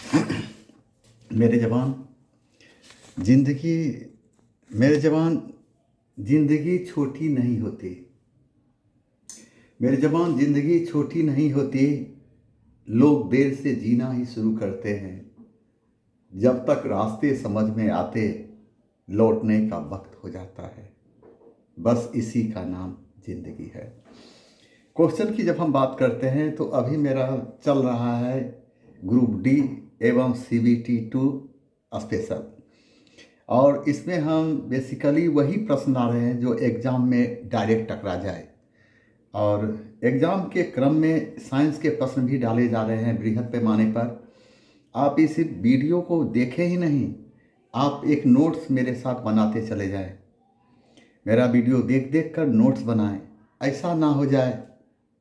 मेरे जवान जिंदगी मेरे जवान जिंदगी छोटी नहीं होती। मेरे जवान जिंदगी छोटी नहीं होती। लोग देर से जीना ही शुरू करते हैं। जब तक रास्ते समझ में आते, लौटने का वक्त हो जाता है। बस इसी का नाम जिंदगी है। क्वेश्चन की जब हम बात करते हैं तो अभी मेरा चल रहा है ग्रुप डी एवं CBT 2 स्पेशल। और इसमें हम बेसिकली वही प्रश्न आ रहे हैं जो एग्ज़ाम में डायरेक्ट टकरा जाए। और एग्ज़ाम के क्रम में साइंस के प्रश्न भी डाले जा रहे हैं बृहद पैमाने पर। आप इस वीडियो को देखें ही नहीं, आप एक नोट्स मेरे साथ बनाते चले जाएं। मेरा वीडियो देख देख कर नोट्स बनाएं। ऐसा ना हो जाए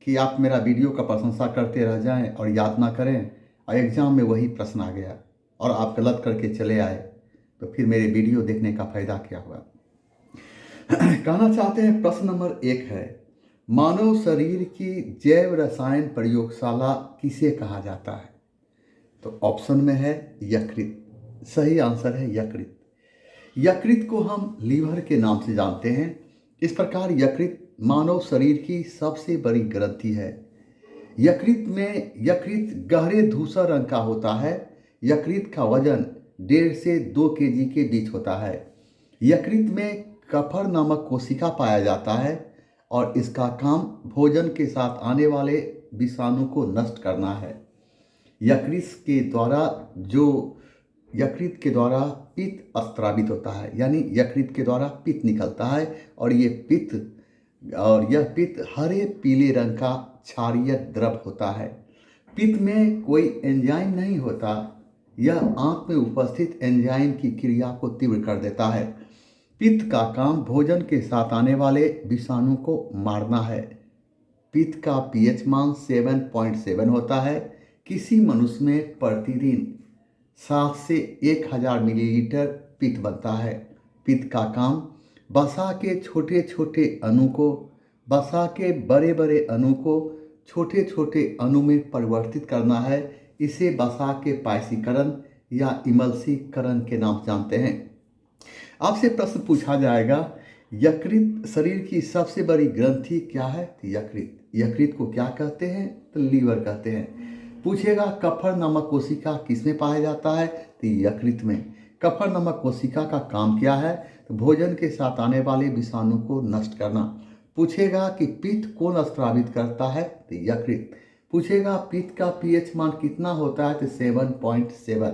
कि आप मेरा वीडियो का प्रशंसा करते रह जाएं और याद ना करें और एग्ज़ाम में वही प्रश्न आ गया और आप गलत करके चले आए, तो फिर मेरे वीडियो देखने का फ़ायदा क्या हुआ। कहना चाहते हैं, प्रश्न नंबर 1 है, मानव शरीर की जैव रसायन प्रयोगशाला किसे कहा जाता है? तो ऑप्शन में है यकृत। सही आंसर है यकृत। यकृत को हम लीवर के नाम से जानते हैं। इस प्रकार यकृत मानव शरीर की सबसे बड़ी ग्रंथि है। यकृत गहरे धूसर रंग का होता है। यकृत का वजन 1.5 से 2 केजी के बीच होता है। यकृत में कफर नामक कोशिका पाया जाता है और इसका काम भोजन के साथ आने वाले विषाणु को नष्ट करना है। यकृत के द्वारा पित्त स्त्रावित होता है, यानी यकृत के द्वारा पित्त निकलता है और यह पित्त हरे पीले रंग का क्षारीय द्रव होता है। पित्त में कोई एंजाइम नहीं होता। यह आंत में उपस्थित एंजाइम की क्रिया को तीव्र कर देता है। पित्त का काम भोजन के साथ आने वाले विषाणु को मारना है। पित्त का pH मान 7.7 होता है। किसी मनुष्य में प्रतिदिन 7 से 1000 मिलीलीटर पित्त बनता है। पित्त का काम वसा के बड़े बड़े अणु को छोटे छोटे अणु में परिवर्तित करना है। इसे वसा के पायसीकरण या इमल्सीकरण के नाम जानते हैं। आपसे प्रश्न पूछा जाएगा, यकृत शरीर की सबसे बड़ी ग्रंथि क्या है? तो यकृत को क्या कहते हैं? तो लीवर कहते हैं। पूछेगा कफर नामक कोशिका किसमें पाया जाता है? तो यकृत में। कफर नामक कोशिका का काम क्या है? तो भोजन के साथ आने वाले विषाणु को नष्ट करना। पूछेगा कि पित्त कौन स्त्रावित करता है? तो यकृत। पूछेगा पित्त का pH मान कितना होता है? तो 7.7।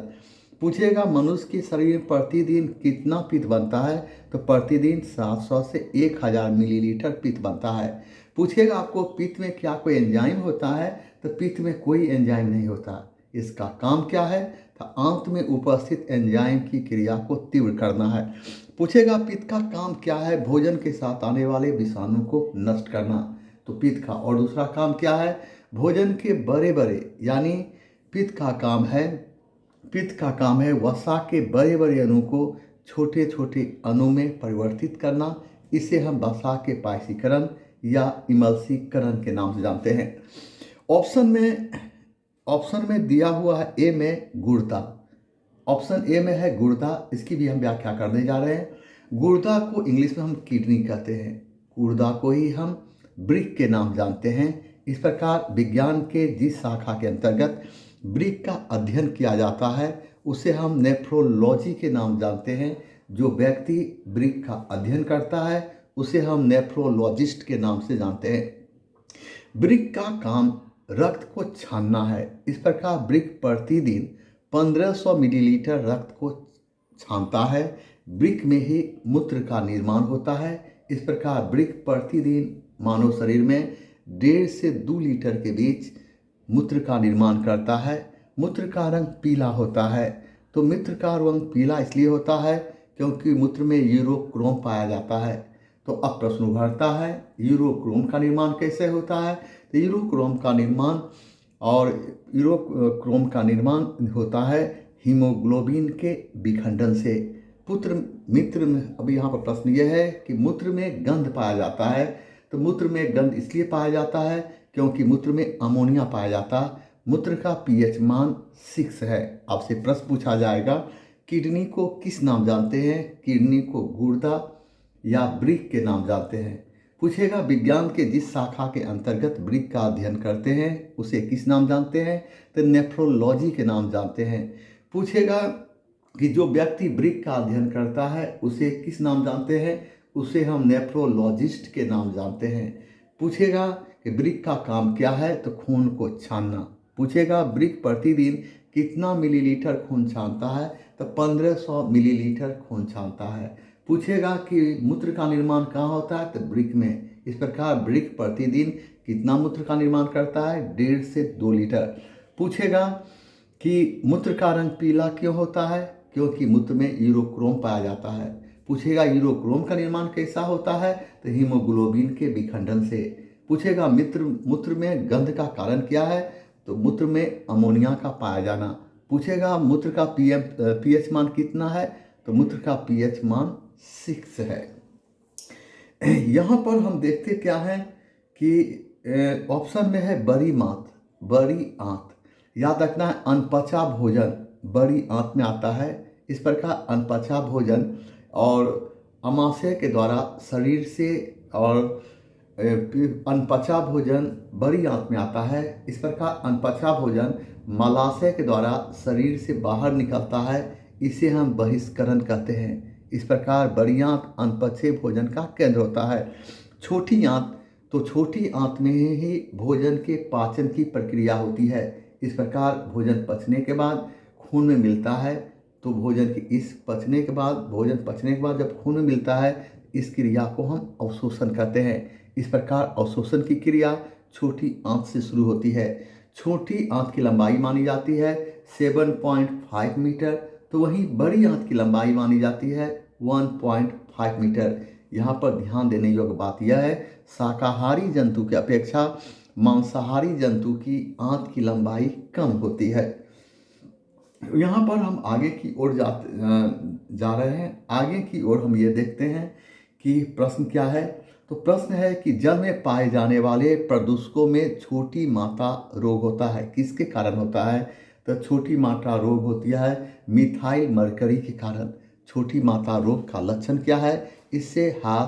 पूछेगा मनुष्य के शरीर में प्रतिदिन कितना पित्त बनता है? तो प्रतिदिन 700 से 1000 मिलीलीटर पित्त बनता है। पूछेगा आपको पित्त में क्या कोई एंजाइम होता है? तो पित्त में कोई एंजाइम नहीं होता। इसका काम क्या है? तो आंत में उपस्थित एंजाइम की क्रिया को तीव्र करना है। पूछेगा पित्त का काम क्या है? भोजन के साथ आने वाले विषाणु को नष्ट करना। तो पित्त का और दूसरा काम क्या है? भोजन के यानी पित्त का काम है वसा के बड़े बड़े अणु को छोटे छोटे अणु में परिवर्तित करना। इसे हम वसा के पायसीकरण या इमल्सीकरण के नाम से जानते हैं। ऑप्शन में दिया हुआ है ए में गुर्दा। ऑप्शन ए में है गुर्दा। इसकी भी हम व्याख्या करने जा रहे हैं। गुर्दा को इंग्लिश में हम किडनी कहते हैं। गुर्दा को ही हम वृक्क के नाम जानते हैं। इस प्रकार विज्ञान के जिस शाखा के अंतर्गत वृक्क का अध्ययन किया जाता है उसे हम नेफ्रोलॉजी के नाम जानते हैं। जो व्यक्ति वृक्क का अध्ययन करता है उसे हम नेफ्रोलॉजिस्ट के नाम से जानते हैं। वृक्क का काम रक्त को छानना है। इस प्रकार वृक्क प्रतिदिन 1500 मिलीलीटर रक्त को छानता है। वृक्क में ही मूत्र का निर्माण होता है। इस प्रकार वृक्क प्रतिदिन मानव शरीर में 1.5 से 2 लीटर के बीच मूत्र का निर्माण करता है। मूत्र का रंग पीला होता है। तो मूत्र का रंग पीला इसलिए होता है क्योंकि मूत्र में यूरोक्रोम पाया जाता है। तो अब प्रश्न उभरता है, यूरोक्रोम का निर्माण कैसे होता है? तो यूरोक्रोम का निर्माण होता है हीमोग्लोबिन के विखंडन से। अब यहाँ पर प्रश्न यह है कि मूत्र में गंध पाया जाता है। तो मूत्र में गंध इसलिए पाया जाता है क्योंकि मूत्र में अमोनिया पाया जाता है। मूत्र का पीएच मान 6 है। आपसे प्रश्न पूछा जाएगा, किडनी को किस नाम जानते हैं? किडनी को गुर्दा या वृक्क के नाम जानते हैं। पूछेगा, विज्ञान के जिस शाखा के अंतर्गत वृक्क का अध्ययन करते हैं उसे किस नाम जानते हैं? तो नेफ्रोलॉजी के नाम जानते हैं। पूछेगा कि जो व्यक्ति वृक्क का अध्ययन करता है उसे किस नाम जानते हैं? उसे हम नेफ्रोलॉजिस्ट के नाम जानते हैं। पूछेगा कि वृक्क का काम क्या है? तो खून को छानना। पूछेगा, वृक्क प्रतिदिन कितना मिलीलीटर खून छानता है? तो 1500 मिलीलीटर खून छानता है। पूछेगा कि मूत्र का निर्माण कहाँ होता है? तो वृक्क में। इस प्रकार वृक्क प्रतिदिन कितना मूत्र का निर्माण करता है? 1.5 से 2 लीटर। पूछेगा कि मूत्र का रंग पीला क्यों होता है? क्योंकि मूत्र में यूरोक्रोम पाया जाता है। पूछेगा, यूरोक्रोम का निर्माण कैसा होता है? तो हीमोग्लोबिन के विखंडन से। पूछेगा, मूत्र में गंध का कारण क्या है? तो मूत्र में अमोनिया का पाया जाना। पूछेगा, मूत्र का पीएच मान कितना है? तो मूत्र का पीएच मान 6 है। यहाँ पर हम देखते क्या है कि ऑप्शन में है बड़ी मात, बड़ी आंत। याद रखना है, अनपचा भोजन बड़ी आंत में आता है। इस प्रकार अनपचा भोजन और आमाशय के द्वारा शरीर से और अनपचा भोजन बड़ी आंत में आता है। इस प्रकार अनपचा भोजन मलाशय के द्वारा शरीर से बाहर निकलता है, इसे हम बहिष्करण कहते हैं। इस प्रकार बड़ी आंत अनपचे भोजन का केंद्र होता है। छोटी आंत, तो छोटी आंत में ही भोजन के पाचन की प्रक्रिया होती है। इस प्रकार भोजन पचने के बाद खून में मिलता है, तो भोजन की भोजन पचने के बाद जब खून में मिलता है, इस क्रिया को हम अवशोषण कहते हैं। इस प्रकार अवशोषण की क्रिया छोटी आंत से शुरू होती है। छोटी आंत की लंबाई मानी जाती है 7.5 मीटर, तो वहीं बड़ी आंत की लंबाई मानी जाती है 1.5 मीटर। यहाँ पर ध्यान देने योग्य बात यह है, शाकाहारी जंतु की अपेक्षा मांसाहारी जंतु की आंत की लंबाई कम होती है। यहाँ पर हम आगे की ओर जा रहे हैं। आगे की ओर हम ये देखते हैं कि प्रश्न क्या है। तो प्रश्न है कि जल में पाए जाने वाले प्रदूषकों में छोटी मात्रा रोग होता है, किसके कारण होता है? तो छोटी मात्रा रोग होती है मिथाइल मरकरी के कारण। छोटी मात्रा रोग का लक्षण क्या है? इससे हाथ,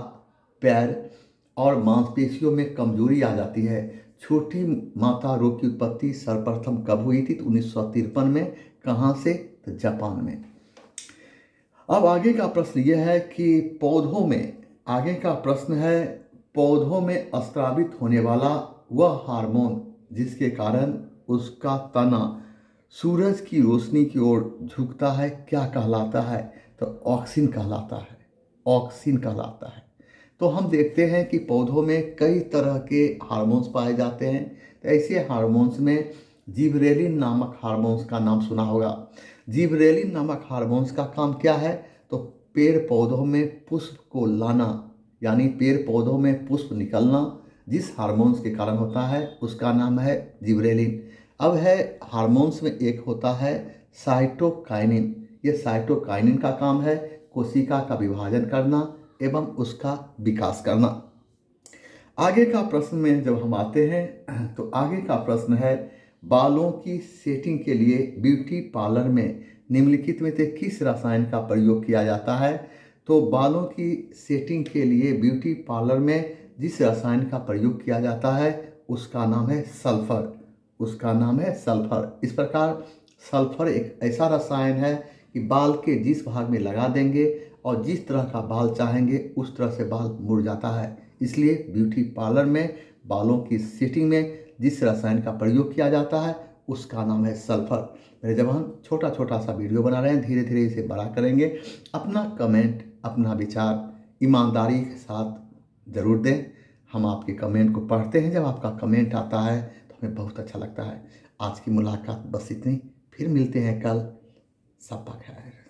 पैर और मांसपेशियों में कमजोरी आ जाती है। छोटी मात्रा रोग की उत्पत्ति सर्वप्रथम कब हुई थी? तो 1953 में। कहाँ से? तो जापान में। अब आगे का प्रश्न यह है कि पौधों में, आगे का प्रश्न है, पौधों में स्रावित होने वाला वह हार्मोन जिसके कारण उसका तना सूरज की रोशनी की ओर झुकता है, क्या कहलाता है? तो ऑक्सिन कहलाता है। ऑक्सिन कहलाता है। तो हम देखते हैं कि पौधों में कई तरह के हार्मोन्स पाए जाते हैं। तो ऐसे हार्मोन्स में जिबरेलिन नामक हार्मोन्स का नाम सुना होगा। जिबरेलिन नामक हार्मोन्स का काम क्या है? तो पेड़ पौधों में पुष्प को लाना, यानी पेड़ पौधों में पुष्प निकलना जिस हार्मोन्स के कारण होता है उसका नाम है जिबरेलिन। अब है हार्मोन्स में एक होता है साइटोकाइनिन। ये साइटोकाइनिन का काम है कोशिका का विभाजन करना एवं उसका विकास करना। आगे का प्रश्न में जब हम आते हैं तो आगे का प्रश्न है, बालों की सेटिंग के लिए ब्यूटी पार्लर में निम्नलिखित में से किस रसायन का प्रयोग किया जाता है? तो बालों की सेटिंग के लिए ब्यूटी पार्लर में जिस रसायन का प्रयोग किया जाता है उसका नाम है सल्फर। उसका नाम है सल्फर। इस प्रकार सल्फर एक ऐसा रसायन है कि बाल के जिस भाग में लगा देंगे और जिस तरह का बाल चाहेंगे उस तरह से बाल मुड़ जाता है। इसलिए ब्यूटी पार्लर में बालों की सेटिंग में जिस रसायन का प्रयोग किया जाता है उसका नाम है सल्फर। मेरे जवान, छोटा छोटा सा वीडियो बना रहे हैं, धीरे धीरे इसे बड़ा करेंगे। अपना कमेंट, अपना विचार ईमानदारी के साथ ज़रूर दें। हम आपके कमेंट को पढ़ते हैं। जब आपका कमेंट आता है तो हमें बहुत अच्छा लगता है। आज की मुलाकात बस इतनी, फिर मिलते हैं कल। सब खैर।